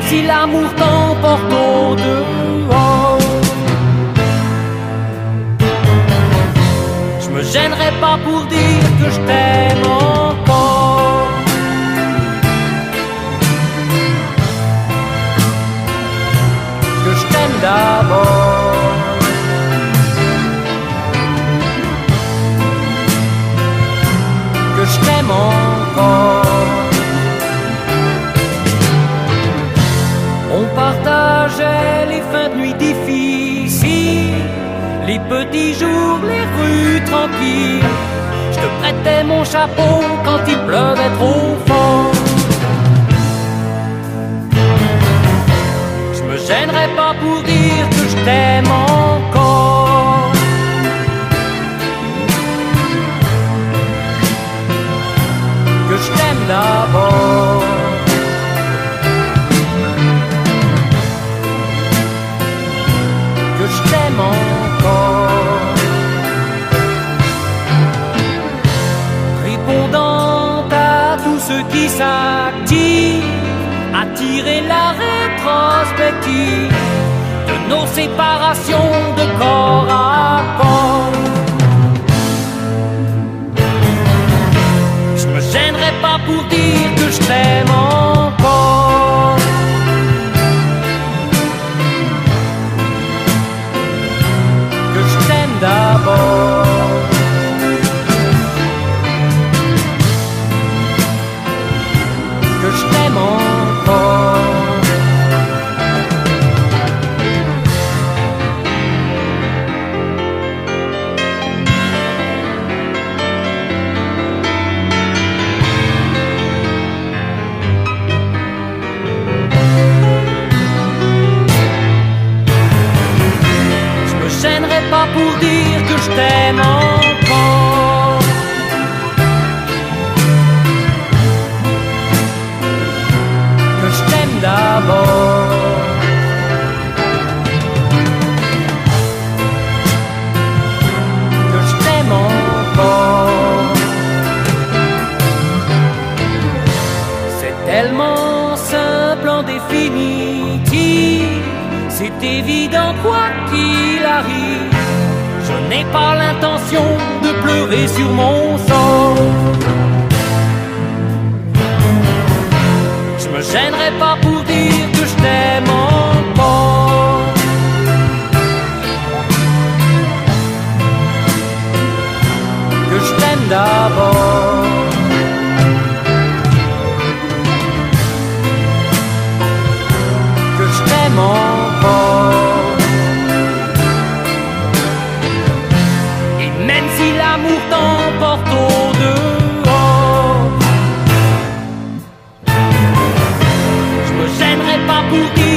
si l'amour t'emporte au dehors. Je me gênerai pas pour dire que je t'aime encore. Que je t'aime d'abord. Que je t'aime encore. On partageait les fins de nuit difficiles, les petits jours, les rues tranquilles. Je te prêtais mon chapeau quand il pleuvait trop fort. Je me gênerai pas pour dire que je t'aime encore. Que je t'aime d'abord. Que je t'aime encore. Répondant à tous ceux qui s'activent, attirer la rétrospective de nos séparations de corps à corps. Je me gênerai pas pour dire que je t'aime encore. Que je t'aime d'abord. Que je t'aime encore. Je me gênerai pas pour dire que je t'aime encore. Que je t'aime d'abord. Que je t'aime encore. C'est tellement simple en définitive, c'est évident quoi qu'il arrive. Je n'ai pas l'intention de pleurer sur mon sort. Je me gênerai pas pour dire que je t'aime encore. Que je t'aime d'abord. Que je t'aime encore. Et même si l'amour t'emporte au dehors, je me gênerai pas pour dire